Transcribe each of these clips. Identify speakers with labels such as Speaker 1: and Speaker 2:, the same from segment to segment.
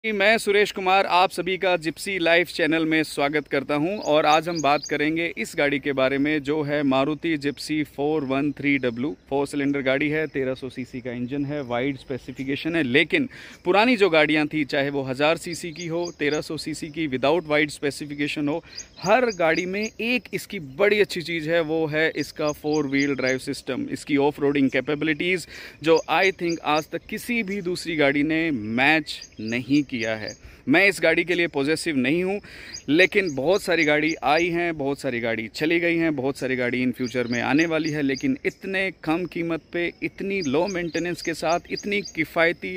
Speaker 1: मैं सुरेश कुमार आप सभी का जिप्सी लाइफ चैनल में स्वागत करता हूं और आज हम बात करेंगे इस गाड़ी के बारे में जो है मारुति जिप्सी 413W 4 सिलेंडर गाड़ी है। 1300 सीसी का इंजन है, वाइड स्पेसिफिकेशन है। लेकिन पुरानी जो गाड़ियां थी, चाहे वो 1000 सीसी की हो, 1300 सीसी की विदाउट वाइड स्पेसिफिकेशन हो, हर गाड़ी में एक इसकी बड़ी अच्छी चीज़ है, वो है इसका 4 व्हील ड्राइव सिस्टम, इसकी ऑफ रोडिंग कैपेबिलिटीज़ जो आई थिंक आज तक किसी भी दूसरी गाड़ी ने मैच नहीं किया है। मैं इस गाड़ी के लिए पॉजिटिव नहीं हूँ, लेकिन बहुत सारी गाड़ी आई हैं, बहुत सारी गाड़ी चली गई हैं, बहुत सारी गाड़ी इन फ्यूचर में आने वाली है, लेकिन इतने कम कीमत पे, इतनी लो मेंटेनेंस के साथ, इतनी किफ़ायती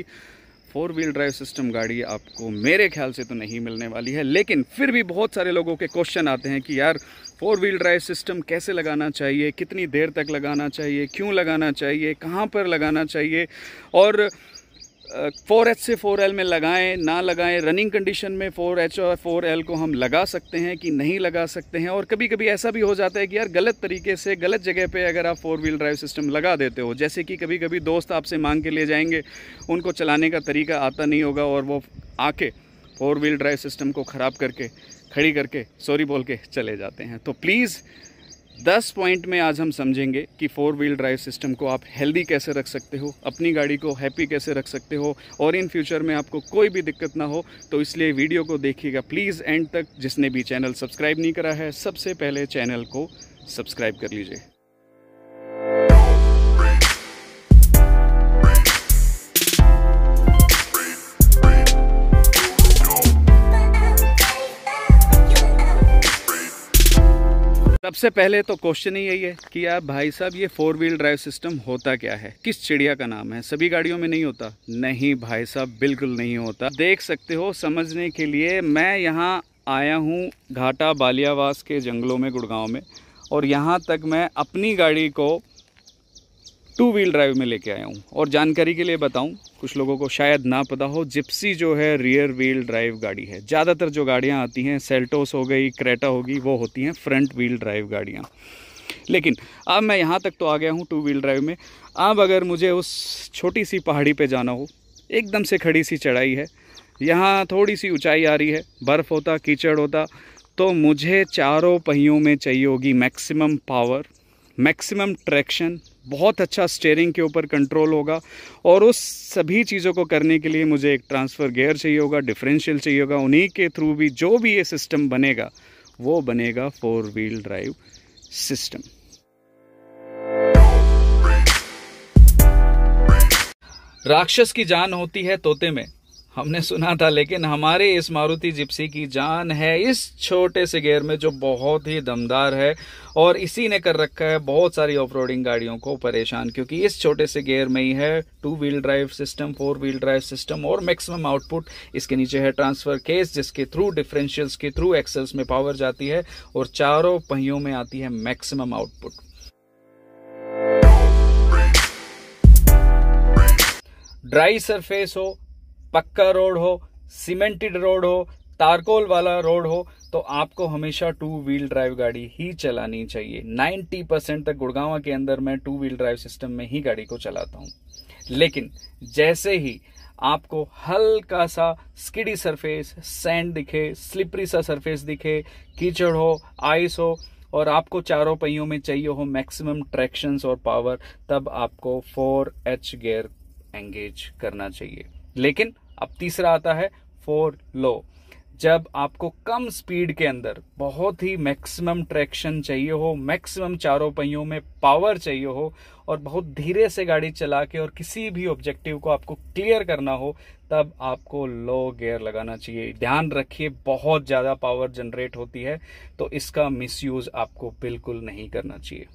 Speaker 1: 4 व्हील ड्राइव सिस्टम गाड़ी आपको मेरे ख्याल से तो नहीं मिलने वाली है। लेकिन फिर भी बहुत सारे लोगों के क्वेश्चन आते हैं कि यार 4 व्हील ड्राइव सिस्टम कैसे लगाना चाहिए, कितनी देर तक लगाना चाहिए, क्यों लगाना चाहिए, कहाँ पर लगाना चाहिए, और 4H से 4L में लगाएं ना लगाएं, रनिंग कंडीशन में 4H और 4L को हम लगा सकते हैं कि नहीं लगा सकते हैं। और कभी कभी ऐसा भी हो जाता है कि यार गलत तरीके से गलत जगह पे अगर आप 4 व्हील ड्राइव सिस्टम लगा देते हो, जैसे कि कभी कभी दोस्त आपसे मांग के ले जाएंगे, उनको चलाने का तरीका आता नहीं होगा और वो आके 4 व्हील ड्राइव सिस्टम को ख़राब करके, खड़ी करके, सॉरी बोल के चले जाते हैं। तो प्लीज़ 10 पॉइंट में आज हम समझेंगे कि 4 व्हील ड्राइव सिस्टम को आप हेल्दी कैसे रख सकते हो, अपनी गाड़ी को हैप्पी कैसे रख सकते हो, और इन फ्यूचर में आपको कोई भी दिक्कत ना हो। तो इसलिए वीडियो को देखिएगा प्लीज़ एंड तक। जिसने भी चैनल सब्सक्राइब नहीं करा है, सबसे पहले चैनल को सब्सक्राइब कर लीजिए। सबसे पहले तो क्वेश्चन ही यही है कि यार भाई साहब, ये 4 व्हील ड्राइव सिस्टम होता क्या है, किस चिड़िया का नाम है, सभी गाड़ियों में नहीं होता? नहीं भाई साहब, बिल्कुल नहीं होता। देख सकते हो, समझने के लिए मैं यहाँ आया हूँ घाटा बालियावास के जंगलों में, गुड़गांव में, और यहाँ तक मैं अपनी गाड़ी को 2 व्हील ड्राइव में लेके आया हूँ। और जानकारी के लिए बताऊँ, कुछ लोगों को शायद ना पता हो, जिप्सी जो है रियर व्हील ड्राइव गाड़ी है। ज़्यादातर जो गाड़ियाँ आती हैं, सेल्टोस हो गई, क्रेटा होगी, वो होती हैं फ्रंट व्हील ड्राइव गाड़ियाँ। लेकिन अब मैं यहाँ तक तो आ गया हूँ 2 व्हील ड्राइव में। अब अगर मुझे उस छोटी सी पहाड़ी पे जाना हो, एकदम से खड़ी सी चढ़ाई है, यहाँ थोड़ी सी ऊंचाई आ रही है, बर्फ़ होता, कीचड़ होता, तो मुझे चारों पहियों में चाहिए होगी मैक्सिमम पावर, मैक्सिमम ट्रैक्शन, बहुत अच्छा स्टीयरिंग के ऊपर कंट्रोल होगा, और उस सभी चीज़ों को करने के लिए मुझे एक ट्रांसफ़र गियर चाहिए होगा, डिफरेंशियल चाहिए होगा। उन्हीं के थ्रू भी जो भी ये सिस्टम बनेगा, वो बनेगा 4 व्हील ड्राइव सिस्टम। राक्षस की जान होती है तोते में, हमने सुना था, लेकिन हमारे इस मारुति जिप्सी की जान है इस छोटे से गियर में, जो बहुत ही दमदार है। और इसी ने कर रखा है बहुत सारी ऑफ रोडिंग गाड़ियों को परेशान, क्योंकि इस छोटे से गियर में ही है 2 wheel drive system, 4 wheel drive system और मैक्सिमम आउटपुट। इसके नीचे है ट्रांसफर केस, जिसके थ्रू, डिफरेंशियल्स के थ्रू एक्सेल्स में पावर जाती है, और चारों पहियों में आती है मैक्सिमम आउटपुट। ड्राई सरफेस हो, पक्का रोड हो, सीमेंटेड रोड हो, तारकोल वाला रोड हो, तो आपको हमेशा 2 व्हील ड्राइव गाड़ी ही चलानी चाहिए। 90% तक गुड़गांव के अंदर मैं 2 व्हील ड्राइव सिस्टम में ही गाड़ी को चलाता हूं। लेकिन जैसे ही आपको हल्का सा स्किडी सरफेस, सैंड दिखे, स्लिपरी सा सरफेस दिखे, कीचड़ हो, आइस हो, और आपको चारों पहियों में चाहिए हो मैक्सिमम ट्रैक्शंस और पावर, तब आपको 4H गियर एंगेज करना चाहिए। लेकिन अब तीसरा आता है 4 लो, जब आपको कम स्पीड के अंदर बहुत ही मैक्सिमम ट्रैक्शन चाहिए हो, मैक्सिमम चारों पहियों में पावर चाहिए हो, और बहुत धीरे से गाड़ी चला के और किसी भी ऑब्जेक्टिव को आपको क्लियर करना हो, तब आपको लो गियर लगाना चाहिए। ध्यान रखिए, बहुत ज़्यादा पावर जनरेट होती है, तो इसका मिसयूज आपको बिल्कुल नहीं करना चाहिए।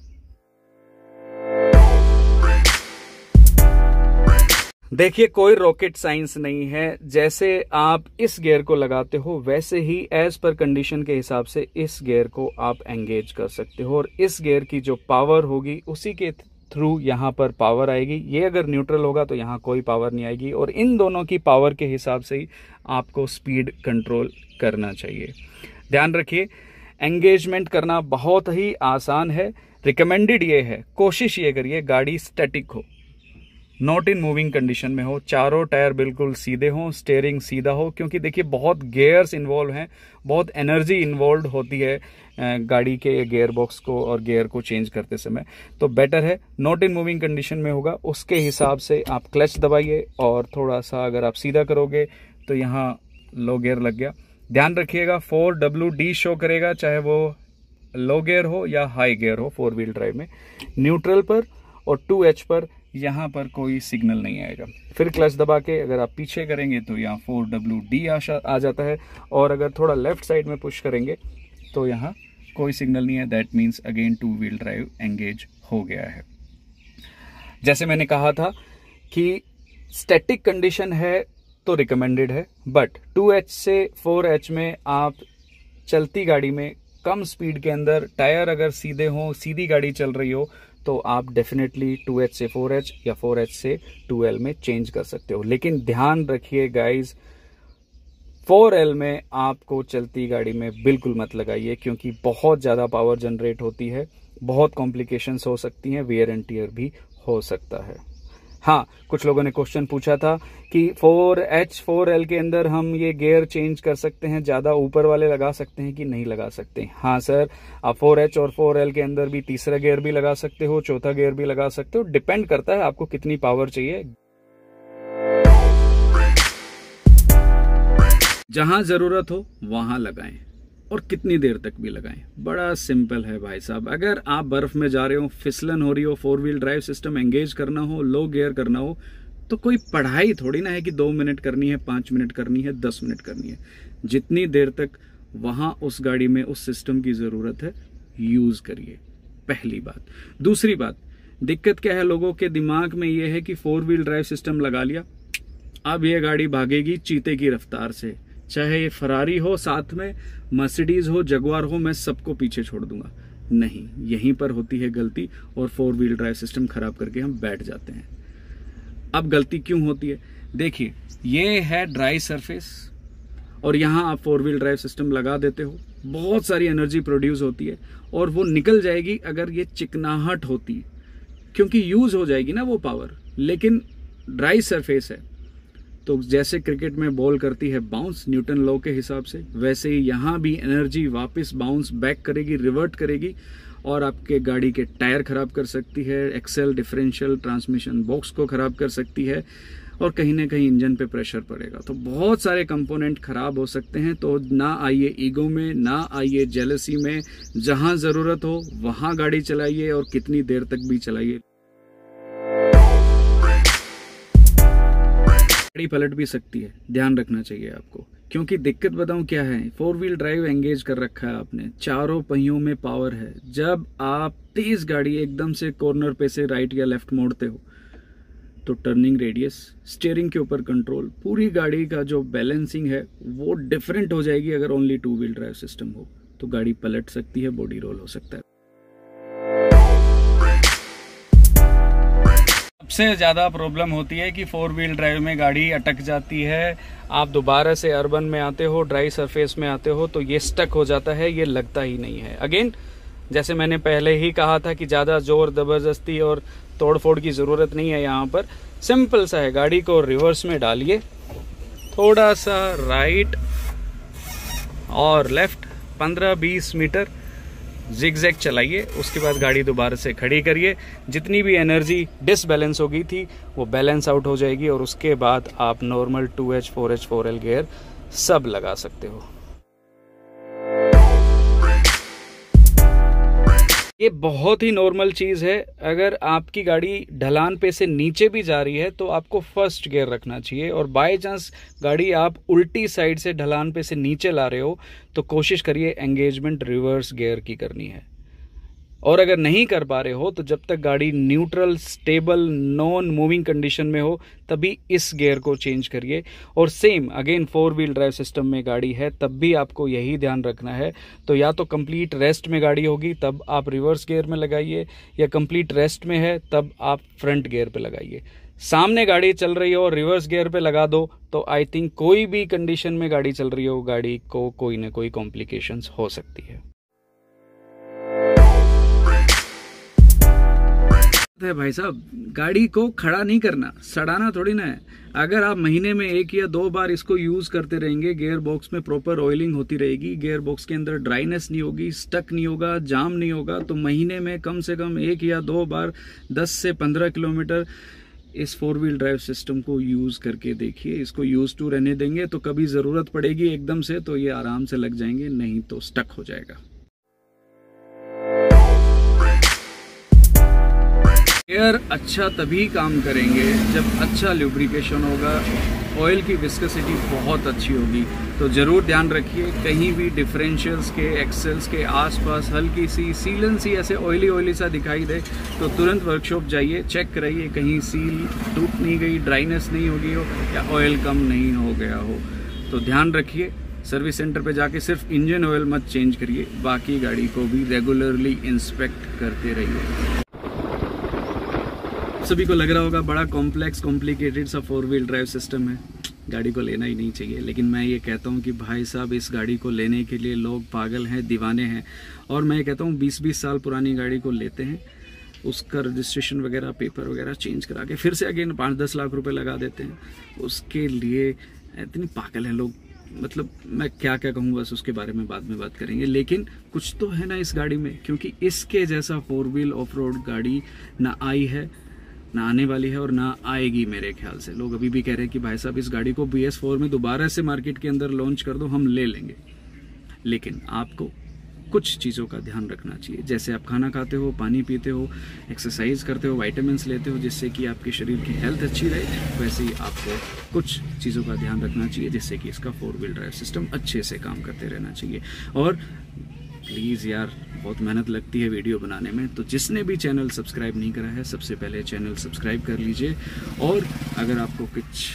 Speaker 1: देखिए, कोई रॉकेट साइंस नहीं है। जैसे आप इस गियर को लगाते हो, वैसे ही एज पर कंडीशन के हिसाब से इस गियर को आप एंगेज कर सकते हो, और इस गियर की जो पावर होगी, उसी के थ्रू यहाँ पर पावर आएगी। ये अगर न्यूट्रल होगा तो यहाँ कोई पावर नहीं आएगी, और इन दोनों की पावर के हिसाब से ही आपको स्पीड कंट्रोल करना चाहिए। ध्यान रखिए, एंगेजमेंट करना बहुत ही आसान है। रिकमेंडेड ये है, कोशिश ये करिए गाड़ी स्टैटिक हो, नॉट इन मूविंग कंडीशन में हो, चारों टायर बिल्कुल सीधे हों, स्टीयरिंग सीधा हो, क्योंकि देखिए बहुत गियर्स इन्वॉल्व हैं, बहुत एनर्जी इन्वॉल्व होती है गाड़ी के गियर बॉक्स को और गियर को चेंज करते समय। तो बेटर है नॉट इन मूविंग कंडीशन में होगा, उसके हिसाब से आप क्लच दबाइए और थोड़ा सा अगर आप सीधा करोगे तो यहाँ लो गियर लग गया। ध्यान रखिएगा 4WD शो करेगा, चाहे वो लो गियर हो या हाई गियर हो 4 व्हील ड्राइव में। न्यूट्रल पर और 2H पर यहाँ पर कोई सिग्नल नहीं आएगा। फिर क्लच दबा के अगर आप पीछे करेंगे तो यहाँ 4WD आ जाता है, और अगर थोड़ा लेफ्ट साइड में पुश करेंगे तो यहाँ कोई सिग्नल नहीं है। That means again 2 wheel drive engage हो गया है। जैसे मैंने कहा था कि स्टैटिक कंडीशन है तो रिकमेंडेड है, बट 2H से 4H में आप चलती गाड़ी में कम स्पीड के अंदर टायर अगर सीधे हों, सीधी गाड़ी चल रही हो, तो आप डेफिनेटली 2H से 4H या 4H से 2L में चेंज कर सकते हो। लेकिन ध्यान रखिए गाइज, 4L में आपको चलती गाड़ी में बिल्कुल मत लगाइए, क्योंकि बहुत ज़्यादा पावर जनरेट होती है, बहुत कॉम्प्लिकेशंस हो सकती हैं, वेयर एंड टियर भी हो सकता है। हाँ, कुछ लोगों ने क्वेश्चन पूछा था कि 4H 4L के अंदर हम ये गियर चेंज कर सकते हैं, ज़्यादा ऊपर वाले लगा सकते हैं कि नहीं लगा सकते। हाँ सर, आप 4H और 4L के अंदर भी तीसरा गियर भी लगा सकते हो, चौथा गियर भी लगा सकते हो, डिपेंड करता है आपको कितनी पावर चाहिए। जहां जरूरत हो वहां लगाएं और कितनी देर तक भी लगाएं। बड़ा सिंपल है भाई साहब। अगर आप बर्फ में जा रहे हो, फिसलन हो रही हो, 4 व्हील ड्राइव सिस्टम एंगेज करना हो, लो गियर करना हो, तो कोई पढ़ाई थोड़ी ना है कि 2 मिनट करनी है, 5 मिनट करनी है, 10 मिनट करनी है। जितनी देर तक वहां उस गाड़ी में उस सिस्टम की जरूरत है, यूज करिए, पहली बात। दूसरी बात, दिक्कत क्या है लोगों के दिमाग में ये है कि 4 व्हील ड्राइव सिस्टम लगा लिया, अब ये गाड़ी भागेगी चीते की रफ्तार से, चाहे ये फरारी हो, साथ में मर्सिडीज हो, जगुआर हो, मैं सबको पीछे छोड़ दूंगा। नहीं, यहीं पर होती है गलती और 4 व्हील ड्राइव सिस्टम खराब करके हम बैठ जाते हैं। अब गलती क्यों होती है? देखिए, ये है ड्राई सरफेस और यहां आप 4 व्हील ड्राइव सिस्टम लगा देते हो, बहुत सारी एनर्जी प्रोड्यूस होती है और वो निकल जाएगी अगर ये चिकनाहट होती, क्योंकि यूज हो जाएगी ना वो पावर। लेकिन ड्राई सरफेस है तो जैसे क्रिकेट में बॉल करती है बाउंस न्यूटन लॉ के हिसाब से, वैसे ही यहाँ भी एनर्जी वापस बाउंस बैक करेगी, रिवर्ट करेगी और आपके गाड़ी के टायर खराब कर सकती है, एक्सेल, डिफरेंशियल, ट्रांसमिशन बॉक्स को खराब कर सकती है और कहीं ना कहीं इंजन पे प्रेशर पड़ेगा। तो बहुत सारे कंपोनेंट खराब हो सकते हैं। तो ना आइए ईगो में, ना आइए जेलसी में, जहां जरूरत हो वहां गाड़ी चलाइए और कितनी देर तक भी चलाइए। गाड़ी पलट भी सकती है, ध्यान रखना चाहिए आपको, क्योंकि दिक्कत बताऊं क्या है, 4 व्हील ड्राइव एंगेज कर रखा है आपने, चारों पहियों में पावर है। जब आप तेज गाड़ी एकदम से कॉर्नर पे से राइट या लेफ्ट मोड़ते हो तो टर्निंग रेडियस, स्टीयरिंग के ऊपर कंट्रोल, पूरी गाड़ी का जो बैलेंसिंग है वो डिफरेंट हो जाएगी। अगर ओनली 2 व्हील ड्राइव सिस्टम हो तो गाड़ी पलट सकती है, बॉडी रोल हो सकता है। सबसे ज़्यादा प्रॉब्लम होती है कि 4 व्हील ड्राइव में गाड़ी अटक जाती है। आप दोबारा से अर्बन में आते हो, ड्राई सरफेस में आते हो तो ये स्टक हो जाता है, ये लगता ही नहीं है। अगेन, जैसे मैंने पहले ही कहा था कि ज़्यादा जोर ज़बरदस्ती और तोड़फोड़ की ज़रूरत नहीं है। यहाँ पर सिंपल सा है, गाड़ी को रिवर्स में डालिए, थोड़ा सा राइट और लेफ्ट 15-20 मीटर जिगजैग चलाइए, उसके बाद गाड़ी दोबारा से खड़ी करिए। जितनी भी एनर्जी डिसबैलेंस हो गई थी वो बैलेंस आउट हो जाएगी और उसके बाद आप normal 2H 4H 4L gear सब लगा सकते हो। ये बहुत ही नॉर्मल चीज़ है। अगर आपकी गाड़ी ढलान पे से नीचे भी जा रही है तो आपको फर्स्ट गियर रखना चाहिए, और बाय चांस गाड़ी आप उल्टी साइड से ढलान पे से नीचे ला रहे हो तो कोशिश करिए एंगेजमेंट रिवर्स गियर की करनी है। और अगर नहीं कर पा रहे हो तो जब तक गाड़ी neutral, stable, non moving condition में हो तभी इस गियर को चेंज करिए। और same again 4 wheel drive system में गाड़ी है तब भी आपको यही ध्यान रखना है। तो या तो कंप्लीट रेस्ट में गाड़ी होगी तब आप रिवर्स गियर में लगाइए, या कंप्लीट रेस्ट में है तब आप फ्रंट गियर पे लगाइए। सामने गाड़ी चल रही हो और रिवर्स गियर पे लगा दो तो आई थिंक कोई भी कंडीशन में गाड़ी चल रही हो, गाड़ी को कोई ना कोई कॉम्प्लिकेशंस हो सकती है। है भाई साहब, गाड़ी को खड़ा नहीं करना, सड़ाना थोड़ी ना है। अगर आप महीने में 1 या 2 बार इसको यूज करते रहेंगे, गियर बॉक्स में प्रॉपर ऑयलिंग होती रहेगी, गियर बॉक्स के अंदर ड्राइनेस नहीं होगी, स्टक नहीं होगा, जाम नहीं होगा, तो महीने में कम से कम 1 या 2 बार 10 से 15 किलोमीटर इस 4 व्हील ड्राइव सिस्टम को यूज करके देखिए। इसको यूज टू रहने देंगे तो कभी जरूरत पड़ेगी एकदम से तो ये आराम से लग जाएंगे, नहीं तो स्टक हो जाएगा। एयर अच्छा तभी काम करेंगे जब अच्छा ल्यूब्रिकेशन होगा, ऑयल की विस्कोसिटी बहुत अच्छी होगी। तो ज़रूर ध्यान रखिए, कहीं भी डिफरेंशियल्स के, एक्सेल्स के आसपास हल्की सी सीलन सी ऐसे ऑयली सा दिखाई दे तो तुरंत वर्कशॉप जाइए, चेक कराइए कहीं सील टूट नहीं गई, ड्राइनेस नहीं हो गई हो या ऑयल कम नहीं हो गया हो। तो ध्यान रखिए, सर्विस सेंटर पे जाके सिर्फ इंजन ऑयल मत चेंज करिए, बाकी गाड़ी को भी रेगुलरली इंस्पेक्ट करते रहिए। सभी को लग रहा होगा बड़ा कॉम्प्लेक्स कॉम्प्लिकेटेड सा 4 व्हील ड्राइव सिस्टम है, गाड़ी को लेना ही नहीं चाहिए। लेकिन मैं ये कहता हूँ कि भाई साहब, इस गाड़ी को लेने के लिए लोग पागल हैं, दीवाने हैं। और मैं ये कहता हूँ 20-20 साल पुरानी गाड़ी को लेते हैं, उसका रजिस्ट्रेशन वगैरह, पेपर वगैरह चेंज करा के फिर से अगेन 5-10 लाख रुपए लगा देते हैं। उसके लिए इतनी पागल हैं लोग, मतलब मैं क्या कहूँ, बस उसके बारे में बाद में बात करेंगे। लेकिन कुछ तो है ना इस गाड़ी में, क्योंकि इसके जैसा 4 व्हील ऑफ रोड गाड़ी ना आई है, ना आने वाली है और ना आएगी मेरे ख्याल से। लोग अभी भी कह रहे हैं कि भाई साहब इस गाड़ी को BS4 में दोबारा से मार्केट के अंदर लॉन्च कर दो, हम ले लेंगे। लेकिन आपको कुछ चीज़ों का ध्यान रखना चाहिए, जैसे आप खाना खाते हो, पानी पीते हो, एक्सरसाइज करते हो, विटामिन्स लेते हो, जिससे कि आपके शरीर की हेल्थ अच्छी रहे, वैसे ही आपको कुछ चीज़ों का ध्यान रखना चाहिए, जिससे कि इसका 4 व्हील ड्राइव सिस्टम अच्छे से काम करते रहना चाहिए। और प्लीज़ यार, बहुत मेहनत लगती है वीडियो बनाने में, तो जिसने भी चैनल सब्सक्राइब नहीं करा है, सबसे पहले चैनल सब्सक्राइब कर लीजिए। और अगर आपको कुछ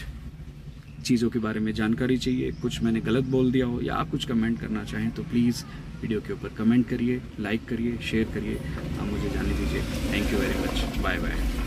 Speaker 1: चीज़ों के बारे में जानकारी चाहिए, कुछ मैंने गलत बोल दिया हो या आप कुछ कमेंट करना चाहें तो प्लीज़ वीडियो के ऊपर कमेंट करिए, लाइक करिए, शेयर करिए। आप मुझे जाने दीजिए। Thank you very much, bye bye.